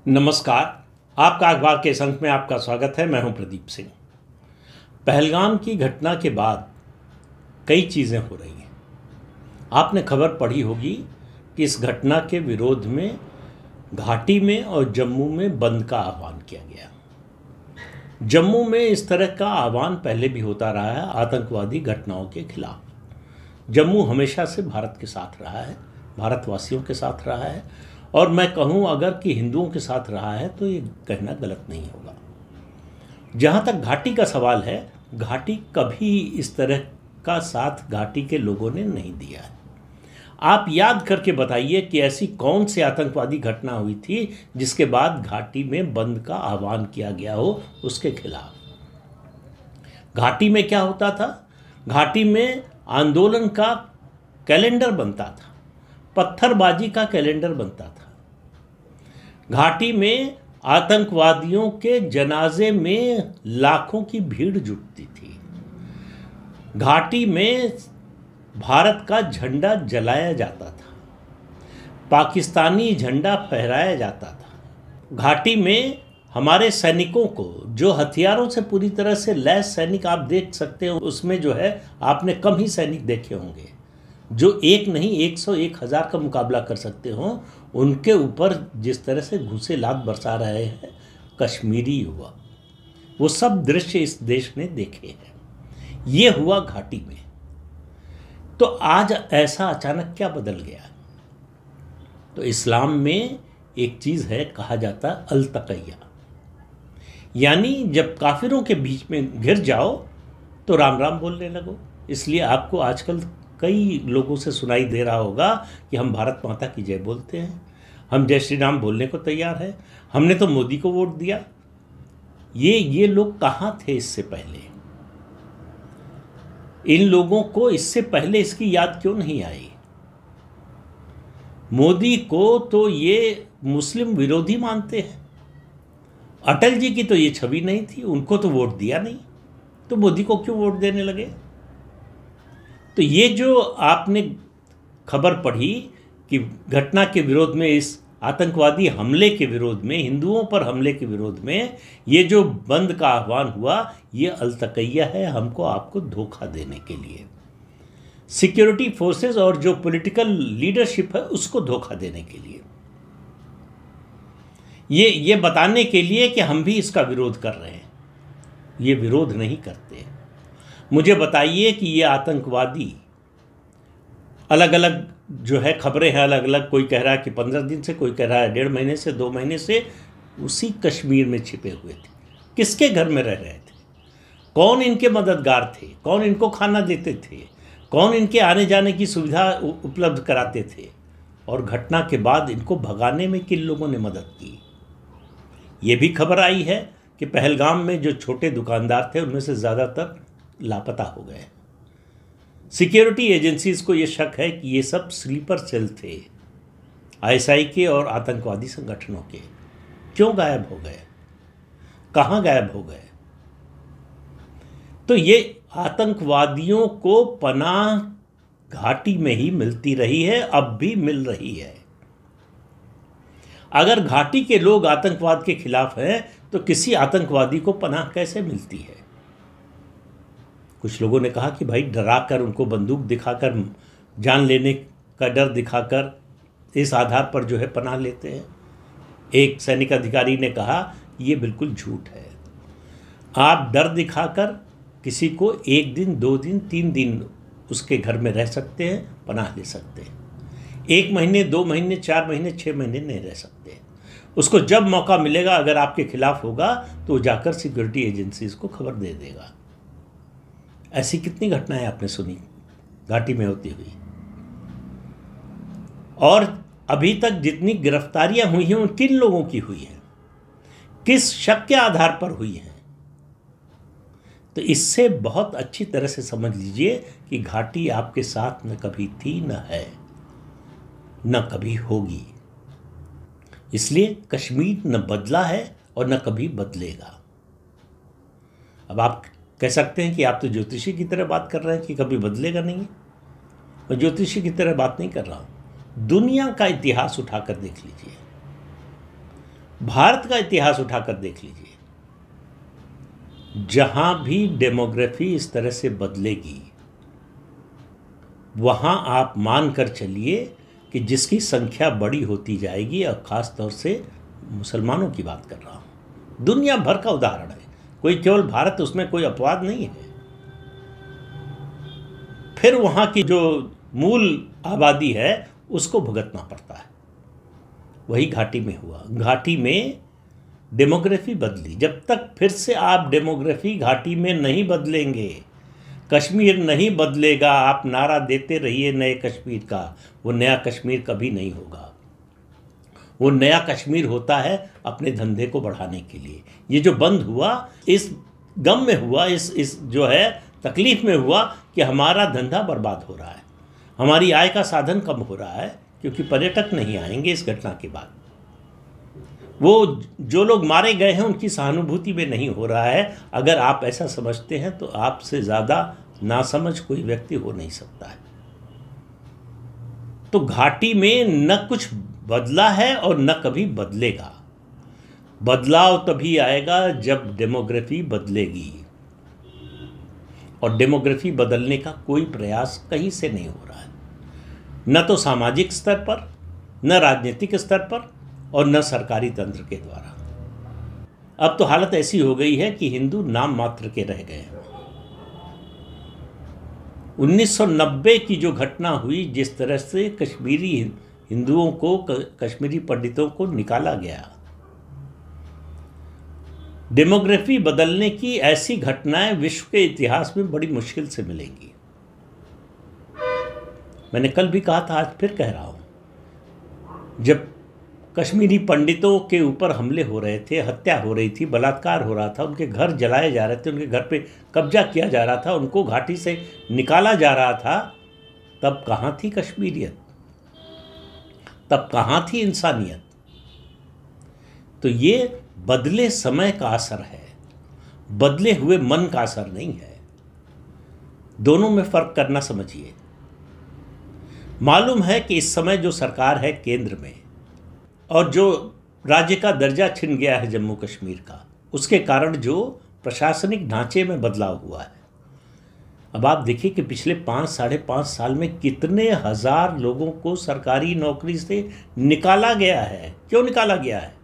नमस्कार। आपका अखबार के इस अंक में आपका स्वागत है। मैं हूं प्रदीप सिंह। पहलगाम की घटना के बाद कई चीज़ें हो रही हैं। आपने खबर पढ़ी होगी कि इस घटना के विरोध में घाटी में और जम्मू में बंद का आह्वान किया गया। जम्मू में इस तरह का आह्वान पहले भी होता रहा है आतंकवादी घटनाओं के खिलाफ। जम्मू हमेशा से भारत के साथ रहा है, भारतवासियों के साथ रहा है, और मैं कहूँ अगर कि हिंदुओं के साथ रहा है तो ये कहना गलत नहीं होगा। जहाँ तक घाटी का सवाल है, घाटी कभी इस तरह का साथ घाटी के लोगों ने नहीं दिया है। आप याद करके बताइए कि ऐसी कौन सी आतंकवादी घटना हुई थी जिसके बाद घाटी में बंद का आह्वान किया गया हो उसके खिलाफ। घाटी में क्या होता था? घाटी में आंदोलन का कैलेंडर बनता था, पत्थरबाजी का कैलेंडर बनता था। घाटी में आतंकवादियों के जनाजे में लाखों की भीड़ जुटती थी। घाटी में भारत का झंडा जलाया जाता था, पाकिस्तानी झंडा फहराया जाता था। घाटी में हमारे सैनिकों को, जो हथियारों से पूरी तरह से लैस सैनिक आप देख सकते हो, उसमें जो है आपने कम ही सैनिक देखे होंगे जो एक नहीं 101 हज़ार का मुकाबला कर सकते हो। उनके ऊपर जिस तरह से घुसे लात बरसा रहे हैं कश्मीरी युवा, वो सब दृश्य इस देश ने देखे हैं। ये हुआ घाटी में। तो आज ऐसा अचानक क्या बदल गया? तो इस्लाम में एक चीज़ है, कहा जाता अल-तक़िया, यानी जब काफिरों के बीच में घिर जाओ तो राम राम बोलने लगो। इसलिए आपको आजकल कई लोगों से सुनाई दे रहा होगा कि हम भारत माता की जय बोलते हैं, हम जय श्री राम बोलने को तैयार हैं, हमने तो मोदी को वोट दिया। ये लोग कहाँ थे इससे पहले? इन लोगों को इससे पहले इसकी याद क्यों नहीं आई? मोदी को तो ये मुस्लिम विरोधी मानते हैं। अटल जी की तो ये छवि नहीं थी, उनको तो वोट दिया नहीं, तो मोदी को क्यों वोट देने लगे? तो ये जो आपने खबर पढ़ी कि घटना के विरोध में, इस आतंकवादी हमले के विरोध में, हिंदुओं पर हमले के विरोध में ये जो बंद का आह्वान हुआ, ये अल-तक़िया है हमको आपको धोखा देने के लिए। सिक्योरिटी फोर्सेस और जो पॉलिटिकल लीडरशिप है उसको धोखा देने के लिए, ये बताने के लिए कि हम भी इसका विरोध कर रहे हैं। ये विरोध नहीं करते। मुझे बताइए कि ये आतंकवादी अलग अलग जो है खबरें हैं, अलग अलग, कोई कह रहा है कि 15 दिन से, कोई कह रहा है 1.5 महीने से, 2 महीने से उसी कश्मीर में छिपे हुए थे। किसके घर में रह रहे थे? कौन इनके मददगार थे? कौन इनको खाना देते थे? कौन इनके आने जाने की सुविधा उपलब्ध कराते थे? और घटना के बाद इनको भगाने में किन लोगों ने मदद की? ये भी खबर आई है कि पहलगाम में जो छोटे दुकानदार थे उनमें से ज़्यादातर लापता हो गए। सिक्योरिटी एजेंसीज को ये शक है कि ये सब स्लीपर सेल थे आईएसआई के और आतंकवादी संगठनों के। क्यों गायब हो गए? कहाँ गायब हो गए? तो ये आतंकवादियों को पनाह घाटी में ही मिलती रही है, अब भी मिल रही है। अगर घाटी के लोग आतंकवाद के खिलाफ हैं तो किसी आतंकवादी को पनाह कैसे मिलती है? कुछ लोगों ने कहा कि भाई डराकर, उनको बंदूक दिखाकर, जान लेने का डर दिखाकर, इस आधार पर जो है पनाह लेते हैं। एक सैनिक अधिकारी ने कहा ये बिल्कुल झूठ है। आप डर दिखाकर किसी को 1 दिन, 2 दिन, 3 दिन उसके घर में रह सकते हैं, पनाह ले सकते हैं। 1 महीने, 2 महीने, 4 महीने, 6 महीने नहीं रह सकते। उसको जब मौका मिलेगा, अगर आपके खिलाफ होगा तो जाकर सिक्योरिटी एजेंसीज को खबर दे देगा। ऐसी कितनी घटनाएं आपने सुनी घाटी में होती हुई? और अभी तक जितनी गिरफ्तारियां हुई हैं उन किन लोगों की हुई हैं? किस शक के आधार पर हुई हैं? तो इससे बहुत अच्छी तरह से समझ लीजिए कि घाटी आपके साथ न कभी थी, न है, न कभी होगी। इसलिए कश्मीर न बदला है और न कभी बदलेगा। अब आप कह सकते हैं कि आप तो ज्योतिषी की तरह बात कर रहे हैं कि कभी बदलेगा नहीं। मैं ज्योतिषी की तरह बात नहीं कर रहा हूँ। दुनिया का इतिहास उठाकर देख लीजिए। भारत का इतिहास उठाकर देख लीजिए, जहां भी डेमोग्राफी इस तरह से बदलेगी वहां आप मान कर चलिए कि जिसकी संख्या बड़ी होती जाएगी, और ख़ास तौर से मुसलमानों की बात कर रहा हूँ, दुनिया भर का उदाहरण है, कोई केवल भारत, उसमें कोई अपवाद नहीं है। फिर वहाँ की जो मूल आबादी है उसको भुगतना पड़ता है। वही घाटी में हुआ। घाटी में डेमोग्राफी बदली। जब तक फिर से आप डेमोग्राफी घाटी में नहीं बदलेंगे, कश्मीर नहीं बदलेगा, आप नारा देते रहिए नए कश्मीर का, वो नया कश्मीर कभी नहीं होगा। वो नया कश्मीर होता है अपने धंधे को बढ़ाने के लिए। ये जो बंद हुआ इस गम में हुआ, इस जो है तकलीफ में हुआ कि हमारा धंधा बर्बाद हो रहा है, हमारी आय का साधन कम हो रहा है, क्योंकि पर्यटक नहीं आएंगे इस घटना के बाद। वो जो लोग मारे गए हैं उनकी सहानुभूति में नहीं हो रहा है। अगर आप ऐसा समझते हैं तो आपसे ज़्यादा नासमझ कोई व्यक्ति हो नहीं सकता है। तो घाटी में न कुछ बदला है और न कभी बदलेगा। बदलाव तभी आएगा जब डेमोग्राफी बदलेगी, और डेमोग्राफी बदलने का कोई प्रयास कहीं से नहीं हो रहा है, न तो सामाजिक स्तर पर, न राजनीतिक स्तर पर, और न सरकारी तंत्र के द्वारा। अब तो हालत ऐसी हो गई है कि हिंदू नाम मात्र के रह गए हैं। 1990 की जो घटना हुई, जिस तरह से कश्मीरी हिंदुओं को, कश्मीरी पंडितों को निकाला गया, डेमोग्राफी बदलने की ऐसी घटनाएं विश्व के इतिहास में बड़ी मुश्किल से मिलेंगी। मैंने कल भी कहा था, आज फिर कह रहा हूं, जब कश्मीरी पंडितों के ऊपर हमले हो रहे थे, हत्या हो रही थी, बलात्कार हो रहा था, उनके घर जलाए जा रहे थे, उनके घर पे कब्जा किया जा रहा था, उनको घाटी से निकाला जा रहा था, तब कहाँ थी कश्मीरियत? तब कहाँ थी इंसानियत? तो ये बदले समय का असर है, बदले हुए मन का असर नहीं है। दोनों में फर्क करना समझिए। मालूम है कि इस समय जो सरकार है केंद्र में, और जो राज्य का दर्जा छिन गया है जम्मू कश्मीर का, उसके कारण जो प्रशासनिक ढांचे में बदलाव हुआ है। अब आप देखिए कि पिछले 5-5.5 साल में कितने हजार लोगों को सरकारी नौकरी से निकाला गया है। क्यों निकाला गया है?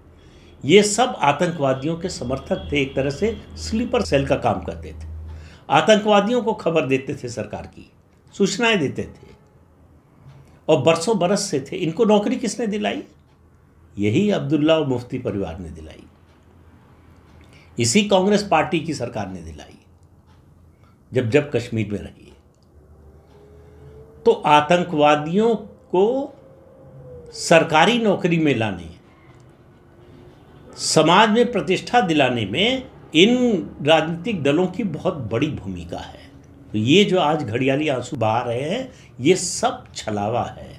ये सब आतंकवादियों के समर्थक थे, एक तरह से स्लीपर सेल का काम करते थे, आतंकवादियों को खबर देते थे, सरकार की सूचनाएं देते थे, और बरसों बरस से थे। इनको नौकरी किसने दिलाई? यही अब्दुल्ला और मुफ्ती परिवार ने दिलाई, इसी कांग्रेस पार्टी की सरकार ने दिलाई, जब कश्मीर में रही। तो आतंकवादियों को सरकारी नौकरी में लाने, समाज में प्रतिष्ठा दिलाने में इन राजनीतिक दलों की बहुत बड़ी भूमिका है। तो ये जो आज घड़ियाली आंसू बहा रहे हैं, ये सब छलावा है,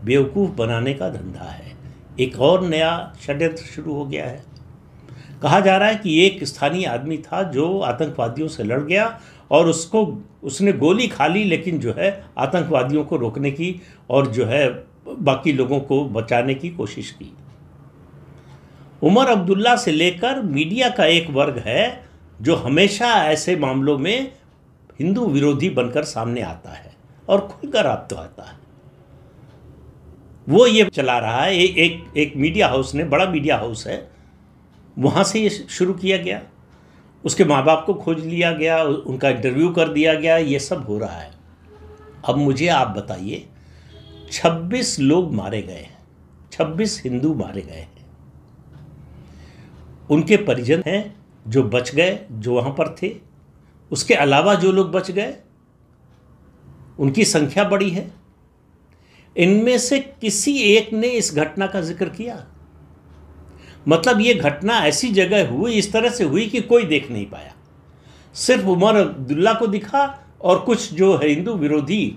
बेवकूफ़ बनाने का धंधा है। एक और नया षड्यंत्र शुरू हो गया है। कहा जा रहा है कि एक स्थानीय आदमी था जो आतंकवादियों से लड़ गया, और उसने गोली खा ली, लेकिन जो है आतंकवादियों को रोकने की और जो है बाकी लोगों को बचाने की कोशिश की। उमर अब्दुल्ला से लेकर मीडिया का एक वर्ग है जो हमेशा ऐसे मामलों में हिंदू विरोधी बनकर सामने आता है, और खुलकर आप तो आता है। वो ये चला रहा है, एक मीडिया हाउस ने, बड़ा मीडिया हाउस है, वहाँ से ये शुरू किया गया। उसके माँ बाप को खोज लिया गया, उनका इंटरव्यू कर दिया गया, ये सब हो रहा है। अब मुझे आप बताइए, 26 लोग मारे गए हैं, 26 हिंदू मारे गए हैं। उनके परिजन हैं जो बच गए, जो वहाँ पर थे। उसके अलावा जो लोग बच गए उनकी संख्या बड़ी है। इनमें से किसी एक ने इस घटना का जिक्र किया? मतलब ये घटना ऐसी जगह हुई, इस तरह से हुई कि कोई देख नहीं पाया। सिर्फ उमर अब्दुल्ला को दिखा, और कुछ जो है हिंदू विरोधी,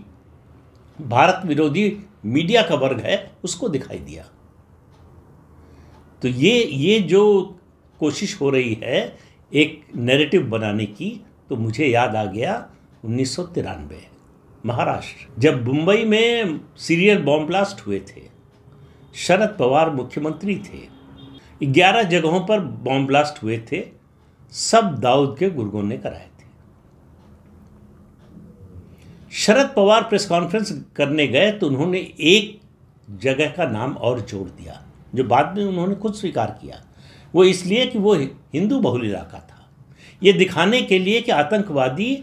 भारत विरोधी मीडिया का वर्ग है, उसको दिखाई दिया। तो ये जो कोशिश हो रही है एक नैरेटिव बनाने की, तो मुझे याद आ गया 1993 महाराष्ट्र, जब मुंबई में सीरियल बॉम्ब ब्लास्ट हुए थे। शरद पवार मुख्यमंत्री थे। 11 जगहों पर बॉम्ब ब्लास्ट हुए थे, सब दाऊद के गुर्गों ने कराए थे। शरद पवार प्रेस कॉन्फ्रेंस करने गए तो उन्होंने एक जगह का नाम और जोड़ दिया, जो बाद में उन्होंने खुद स्वीकार किया। वो इसलिए कि वो हिंदू बहुल इलाका था, ये दिखाने के लिए कि आतंकवादी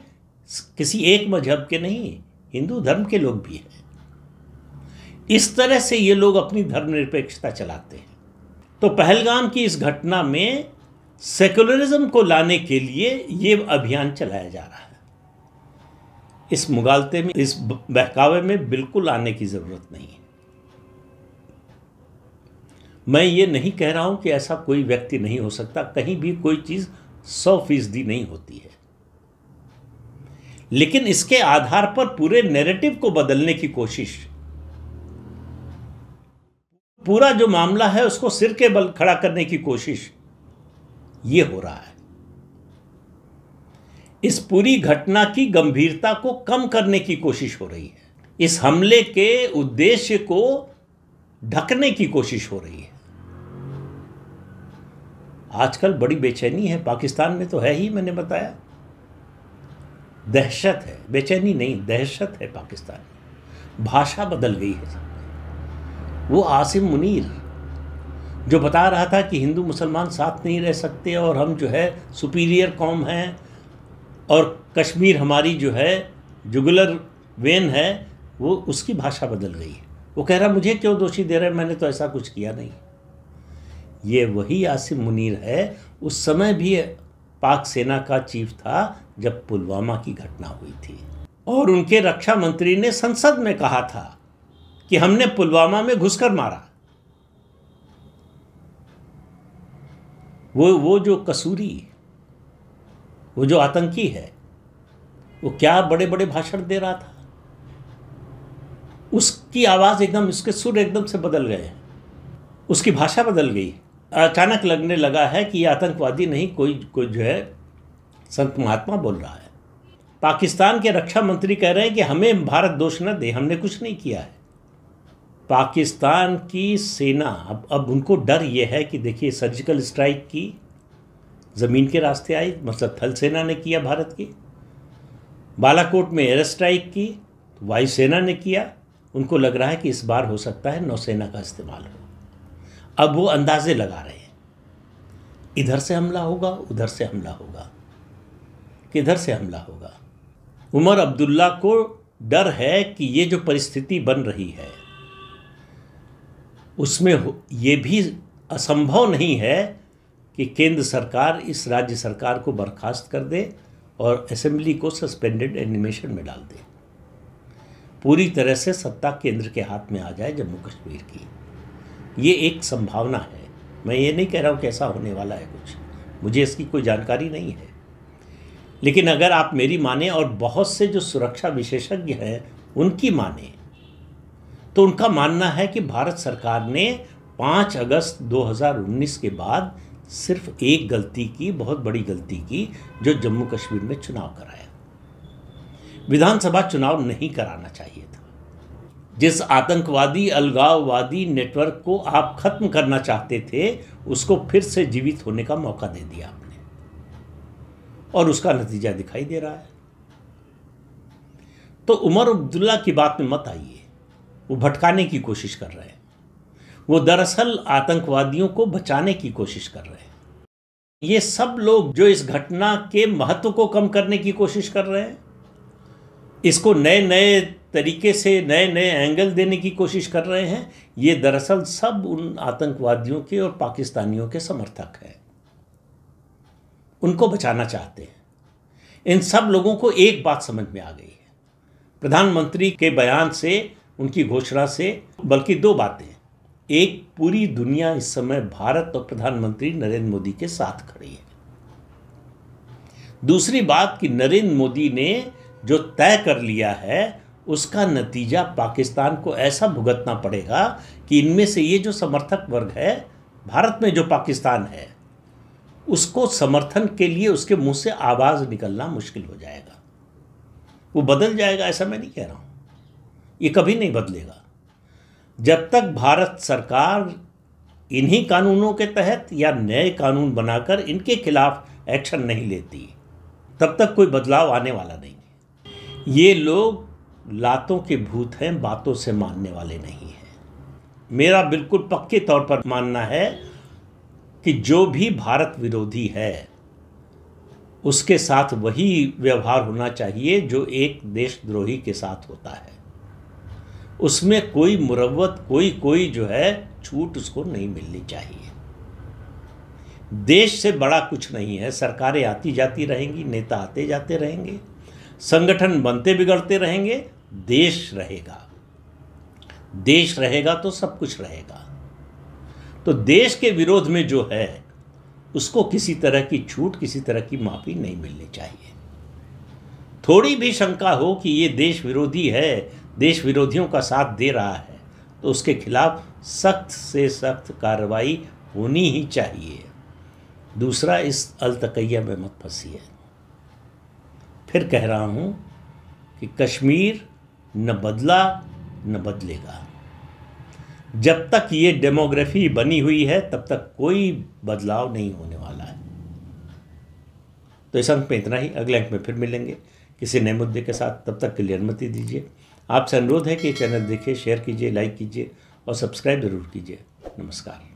किसी एक मजहब के नहीं, हिंदू धर्म के लोग भी हैं। इस तरह से ये लोग अपनी धर्मनिरपेक्षता चलाते हैं। तो पहलगाम की इस घटना में सेकुलरिज्म को लाने के लिए ये अभियान चलाया जा रहा है। इस मुगालते में, इस बहकावे में बिल्कुल आने की जरूरत नहीं है। मैं ये नहीं कह रहा हूं कि ऐसा कोई व्यक्ति नहीं हो सकता, कहीं भी कोई चीज 100% नहीं होती है, लेकिन इसके आधार पर पूरे नैरेटिव को बदलने की कोशिश, पूरा जो मामला है उसको सिर के बल खड़ा करने की कोशिश ये हो रहा है। इस पूरी घटना की गंभीरता को कम करने की कोशिश हो रही है, इस हमले के उद्देश्य को ढकने की कोशिश हो रही है। आजकल बड़ी बेचैनी है, पाकिस्तान में तो है ही, मैंने बताया, दहशत है, बेचैनी नहीं दहशत है पाकिस्तान में। भाषा बदल गई है। वो आसिम मुनीर जो बता रहा था कि हिंदू मुसलमान साथ नहीं रह सकते और हम जो है सुपीरियर कौम हैं और कश्मीर हमारी जो है जुगुलर वेन है, वो उसकी भाषा बदल गई है। वो कह रहा मुझे क्यों दोषी दे रहे हैं, मैंने तो ऐसा कुछ किया नहीं। ये वही आसिम मुनीर है, उस समय भी पाक सेना का चीफ था जब पुलवामा की घटना हुई थी, और उनके रक्षा मंत्री ने संसद में कहा था कि हमने पुलवामा में घुसकर मारा। वो जो कसूरी, वो जो आतंकी है, वो क्या बड़े बड़े भाषण दे रहा था। उसकी आवाज एकदम, उसके सुर एकदम से बदल गए, उसकी भाषा बदल गई। अचानक लगने लगा है कि ये आतंकवादी नहीं, कोई जो है संत महात्मा बोल रहा है। पाकिस्तान के रक्षा मंत्री कह रहे हैं कि हमें भारत दोष न दे, हमने कुछ नहीं किया है। पाकिस्तान की सेना अब उनको डर ये है कि देखिए सर्जिकल स्ट्राइक की, ज़मीन के रास्ते आई, मतलब थल सेना ने किया भारत की, बालाकोट में एयर स्ट्राइक की, वायुसेना ने किया। उनको लग रहा है कि इस बार हो सकता है नौसेना का इस्तेमाल हो। अब वो अंदाजे लगा रहे हैं, इधर से हमला होगा, उधर से हमला होगा, किधर से हमला होगा। उमर अब्दुल्ला को डर है कि ये जो परिस्थिति बन रही है उसमें ये भी असंभव नहीं है कि केंद्र सरकार इस राज्य सरकार को बर्खास्त कर दे और असेंबली को सस्पेंडेड एनिमेशन में डाल दे, पूरी तरह से सत्ता केंद्र के हाथ में आ जाए जम्मू कश्मीर की। ये एक संभावना है। मैं ये नहीं कह रहा हूँ कि ऐसा होने वाला है कुछ, मुझे इसकी कोई जानकारी नहीं है, लेकिन अगर आप मेरी माने और बहुत से जो सुरक्षा विशेषज्ञ हैं उनकी माने, तो उनका मानना है कि भारत सरकार ने 5 अगस्त 2019 के बाद सिर्फ एक गलती की, बहुत बड़ी गलती की, जो जम्मू कश्मीर में चुनाव कराया। विधानसभा चुनाव नहीं कराना चाहिए था। जिस आतंकवादी अलगाववादी नेटवर्क को आप खत्म करना चाहते थे, उसको फिर से जीवित होने का मौका दे दिया आपने, और उसका नतीजा दिखाई दे रहा है। तो उमर अब्दुल्ला की बात में मत आइए, वो भटकाने की कोशिश कर रहे हैं। वो दरअसल आतंकवादियों को बचाने की कोशिश कर रहे हैं। ये सब लोग जो इस घटना के महत्व को कम करने की कोशिश कर रहे हैं, इसको नए नए तरीके से, नए नए एंगल देने की कोशिश कर रहे हैं, ये दरअसल सब उन आतंकवादियों के और पाकिस्तानियों के समर्थक हैं। उनको बचाना चाहते हैं। इन सब लोगों को एक बात समझ में आ गई है, प्रधानमंत्री के बयान से, उनकी घोषणा से, बल्कि 2 बातें। एक, पूरी दुनिया इस समय भारत और प्रधानमंत्री नरेंद्र मोदी के साथ खड़ी है। दूसरी बात कि नरेंद्र मोदी ने जो तय कर लिया है उसका नतीजा पाकिस्तान को ऐसा भुगतना पड़ेगा कि इनमें से ये जो समर्थक वर्ग है भारत में, जो पाकिस्तान है, उसको समर्थन के लिए उसके मुंह से आवाज़ निकलना मुश्किल हो जाएगा। वो बदल जाएगा ऐसा मैं नहीं कह रहा हूँ, ये कभी नहीं बदलेगा। जब तक भारत सरकार इन्हीं कानूनों के तहत या नए कानून बनाकर इनके खिलाफ एक्शन नहीं लेती, तब तक कोई बदलाव आने वाला नहीं है। ये लोग लातों के भूत हैं, बातों से मानने वाले नहीं हैं। मेरा बिल्कुल पक्के तौर पर मानना है कि जो भी भारत विरोधी है उसके साथ वही व्यवहार होना चाहिए जो एक देशद्रोही के साथ होता है। उसमें कोई मुरव्वत, कोई जो है छूट उसको नहीं मिलनी चाहिए। देश से बड़ा कुछ नहीं है। सरकारें आती जाती रहेंगी, नेता आते जाते रहेंगे, संगठन बनते बिगड़ते रहेंगे, देश रहेगा। देश रहेगा तो सब कुछ रहेगा। तो देश के विरोध में जो है उसको किसी तरह की छूट, किसी तरह की माफी नहीं मिलनी चाहिए। थोड़ी भी शंका हो कि ये देश विरोधी है, देश विरोधियों का साथ दे रहा है, तो उसके खिलाफ सख्त से सख्त कार्रवाई होनी ही चाहिए। दूसरा, इस अलतकैया में मत फंसिए। फिर कह रहा हूँ कि कश्मीर न बदला न बदलेगा। जब तक ये डेमोग्राफी बनी हुई है तब तक कोई बदलाव नहीं होने वाला है। तो इस अंक में इतना ही। अगले अंक में फिर मिलेंगे किसी नए मुद्दे के साथ। तब तक के लिए अनुमति दीजिए। आपसे अनुरोध है कि चैनल देखिए, शेयर कीजिए, लाइक कीजिए और सब्सक्राइब जरूर कीजिए। नमस्कार।